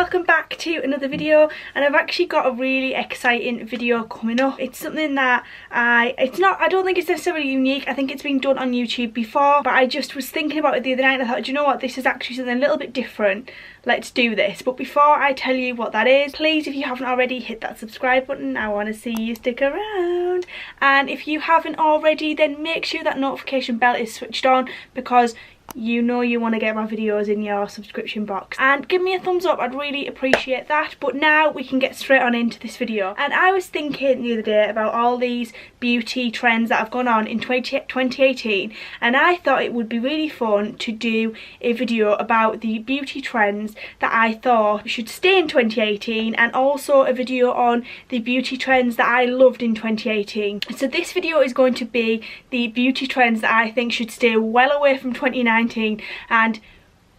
welcome back to another video, and I've actually got a really exciting video coming up. It's something that I don't think it's necessarily unique. I think it's been done on YouTube before, but I just was thinking about it the other night and I thought, do you know what, this is actually something a little bit different. Let's do this. But before I tell you what that is, please, if you haven't already, hit that subscribe button. I want to see you stick around. And if you haven't already, then make sure that notification bell is switched on, because you know you want to get my videos in your subscription box. And give me a thumbs up, I'd really appreciate that. But now we can get straight on into this video. And I was thinking the other day about all these beauty trends that have gone on in 2018, and I thought it would be really fun to do a video about the beauty trends that I thought should stay in 2018, and also a video on the beauty trends that I loved in 2018. So this video is going to be the beauty trends that I think should stay well away from 2019 and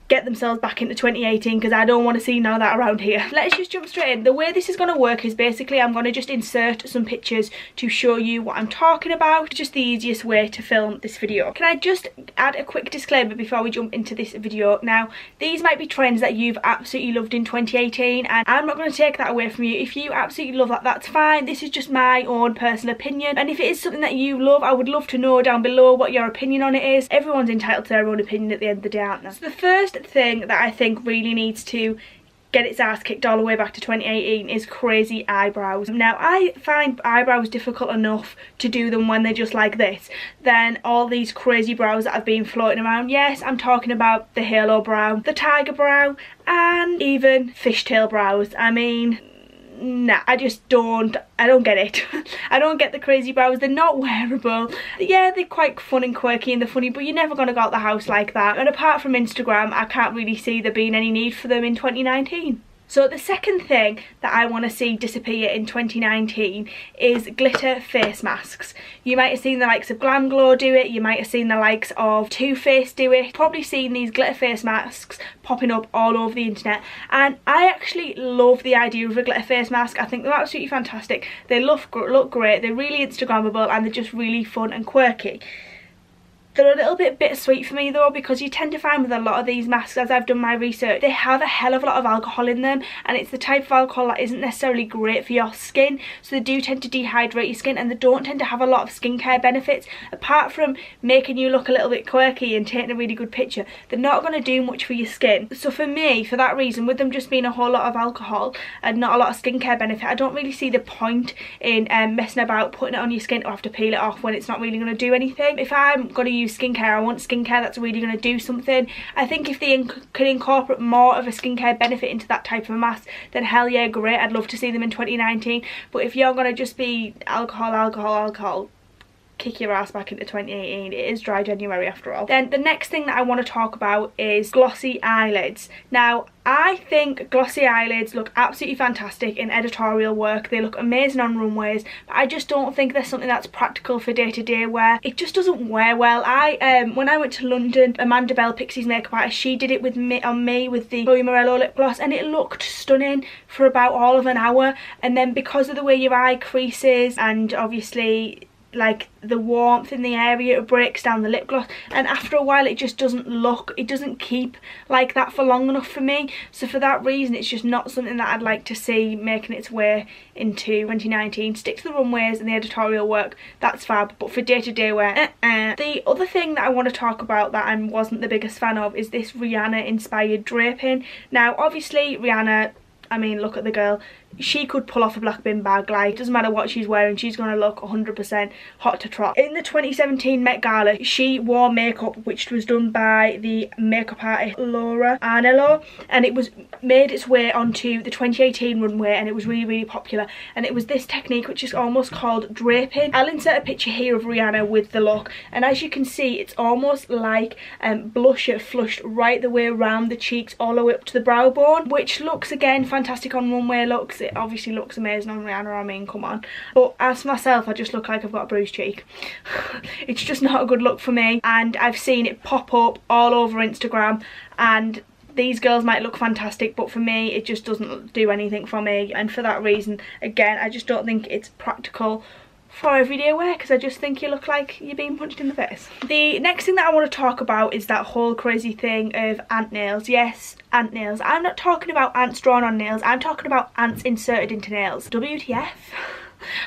get themselves back into 2018, because I don't want to see none of that around here. Let's just jump straight in. The way this is going to work is basically I'm going to just insert some pictures to show you what I'm talking about. Just the easiest way to film this video. Can I just add a quick disclaimer before we jump into this video? Now, these might be trends that you've absolutely loved in 2018, and I'm not going to take that away from you. If you absolutely love that, that's fine. This is just my own personal opinion, and if it is something that you love, I would love to know down below what your opinion on it is. Everyone's entitled to their own opinion at the end of the day, aren't they? So the first thing that I think really needs to get its ass kicked all the way back to 2018 is crazy eyebrows. Now, I find eyebrows difficult enough to do them when they're just like this, then all these crazy brows that have been floating around. Yes, I'm talking about the halo brow, the tiger brow, and even fishtail brows. I mean, nah, I don't get it. I don't get the crazy brows. They're not wearable. Yeah, they're quite fun and quirky and they're funny, but you're never going to go out the house like that. And apart from Instagram, I can't really see there being any need for them in 2019. So the second thing that I want to see disappear in 2019 is glitter face masks. You might have seen the likes of Glam Glow do it, you might have seen the likes of Too Faced do it, probably seen these glitter face masks popping up all over the internet, and I actually love the idea of a glitter face mask. I think they're absolutely fantastic. They look great, they're really Instagrammable, and they're just really fun and quirky. They're a little bit bittersweet for me though, because you tend to find with a lot of these masks, as I've done my research, they have a hell of a lot of alcohol in them, and it's the type of alcohol that isn't necessarily great for your skin, so they do tend to dehydrate your skin, and they don't tend to have a lot of skincare benefits. Apart from making you look a little bit quirky and taking a really good picture, they're not going to do much for your skin. So for me, for that reason, with them just being a whole lot of alcohol and not a lot of skincare benefit, I don't really see the point in messing about putting it on your skin to have to peel it off when it's not really going to do anything. If I'm going to use skincare, I want skincare that's really going to do something. I think if they can incorporate more of a skincare benefit into that type of mask, then hell yeah, great. I'd love to see them in 2019. But if you're going to just be alcohol, kick your ass back into 2018. It is dry January after all. Then the next thing that I want to talk about is glossy eyelids. Now, I think glossy eyelids look absolutely fantastic in editorial work. They look amazing on runways, but I just don't think they're something that's practical for day-to-day wear. It just doesn't wear well. When I went to London, Amanda Bell, Pixie's makeup artist, she did it with me with the Chloe Morello lip gloss, and it looked stunning for about all of an hour. And then because of the way your eye creases, and obviously like the warmth in the area, it breaks down the lip gloss, and after a while it just doesn't keep like that for long enough for me. So for that reason, it's just not something that I'd like to see making its way into 2019. Stick to the runways and the editorial work, that's fab, but for day-to-day wear, The other thing that I want to talk about that I wasn't the biggest fan of is this Rihanna inspired draping. Now obviously Rihanna, I mean, look at the girl. She could pull off a black bin bag. Like, it doesn't matter what she's wearing, she's going to look 100% hot to trot. In the 2017 Met Gala, she wore makeup which was done by the makeup artist Laura Arnello, and it was made its way onto the 2018 runway, and it was really, really popular. And it was this technique which is almost called draping. I'll insert a picture here of Rihanna with the look, and as you can see, it's almost like blusher flushed right the way around the cheeks all the way up to the brow bone, which looks again fantastic on runway looks. It obviously looks amazing on Rihanna, I mean, come on. But as for myself, I just look like I've got a bruised cheek. It's just not a good look for me, and I've seen it pop up all over Instagram, and these girls might look fantastic, but for me it just doesn't do anything for me. And for that reason, again, I just don't think it's practical for everyday wear because I just think you look like you're being punched in the face. The next thing that I want to talk about is that whole crazy thing of ant nails. Yes, ant nails. I'm not talking about ants drawn on nails, I'm talking about ants inserted into nails. WTF?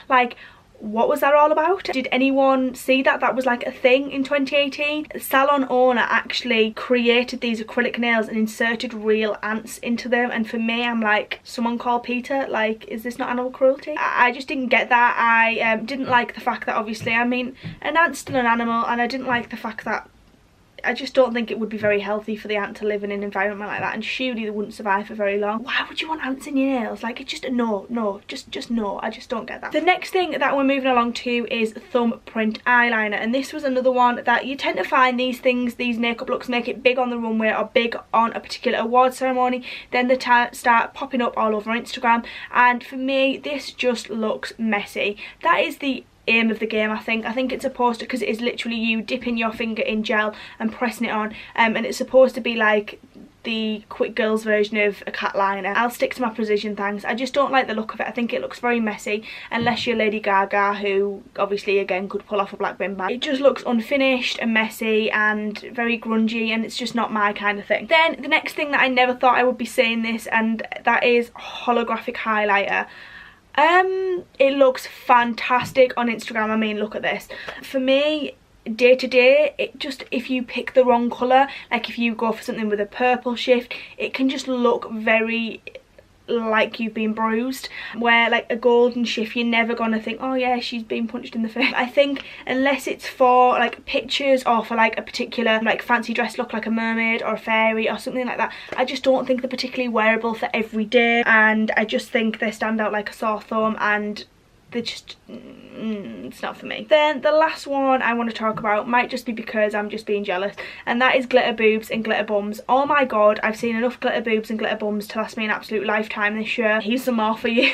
Like, what was that all about? Did anyone see that that was like a thing in 2018? The salon owner actually created these acrylic nails and inserted real ants into them, and for me, I'm like, someone call Peter. Like, is this not animal cruelty? I just didn't get that. I didn't like the fact that, obviously, I mean, an ant's still an animal, and I didn't like the fact that I just don't think it would be very healthy for the ant to live in an environment like that, and surely they wouldn't survive for very long. Why would you want ants in your nails? Like, it's just a no, just no. I just don't get that. The next thing that we're moving along to is thumbprint eyeliner, and this was another one that you tend to find these things, these makeup looks make it big on the runway or big on a particular award ceremony, then they start popping up all over Instagram, and for me, this just looks messy. That is the aim of the game. I think it's supposed to, because it is literally you dipping your finger in gel and pressing it on, and it's supposed to be like the quick girls version of a cat liner. I'll stick to my precision, thanks. I just don't like the look of it. I think it looks very messy, unless you're Lady Gaga, who obviously again could pull off a black bin bag. It just looks unfinished and messy and very grungy, and it's just not my kind of thing. Then the next thing that I never thought I would be saying this, and that is holographic highlighter. It looks fantastic on Instagram. I mean, look at this. For me, day to day, it just, if you pick the wrong colour, like if you go for something with a purple shift, it can just look very like you've been bruised, where like a golden shift, you're never gonna think, oh yeah, she's been punched in the face. I think unless it's for like pictures or for like a particular like fancy dress look, like a mermaid or a fairy or something like that, I just don't think they're particularly wearable for every day, and I just think they stand out like a sore thumb, and they're just it's not for me. Then the last one I want to talk about might just be because I'm just being jealous, and that is glitter boobs and glitter bums. Oh my god, I've seen enough glitter boobs and glitter bums to last me an absolute lifetime this year. Here's some more for you.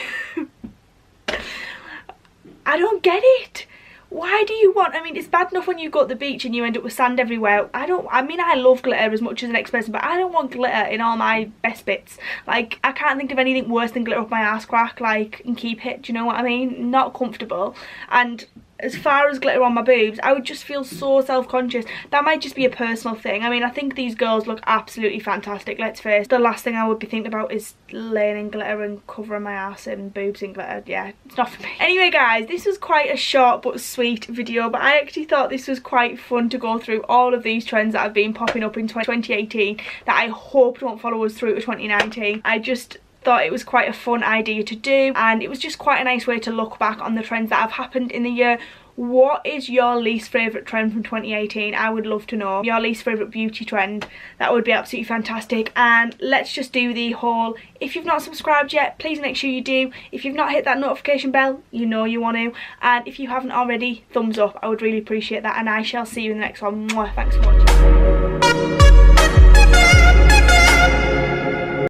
I don't get it. Why do you want, I mean, it's bad enough when you go to the beach and you end up with sand everywhere. I mean, I love glitter as much as the next person, but I don't want glitter in all my best bits. Like, I can't think of anything worse than glitter up my arse crack, like, and keep it, do you know what I mean? Not comfortable. And as far as glitter on my boobs, I would just feel so self-conscious. That might just be a personal thing. I mean, I think these girls look absolutely fantastic, let's face it. The last thing I would be thinking about is laying in glitter and covering my ass and boobs in glitter. Yeah, it's not for me. Anyway guys, this was quite a short but sweet video, but I actually thought this was quite fun to go through all of these trends that have been popping up in 2018 that I hope don't follow us through to 2019. I just thought it was quite a fun idea to do, and it was just quite a nice way to look back on the trends that have happened in the year. What is your least favourite trend from 2018? I would love to know. Your least favourite beauty trend. That would be absolutely fantastic. And let's just do the whole, if you've not subscribed yet, please make sure you do. If you've not hit that notification bell, you know you want to. And if you haven't already, thumbs up. I would really appreciate that. And I shall see you in the next one. Mwah. Thanks for watching.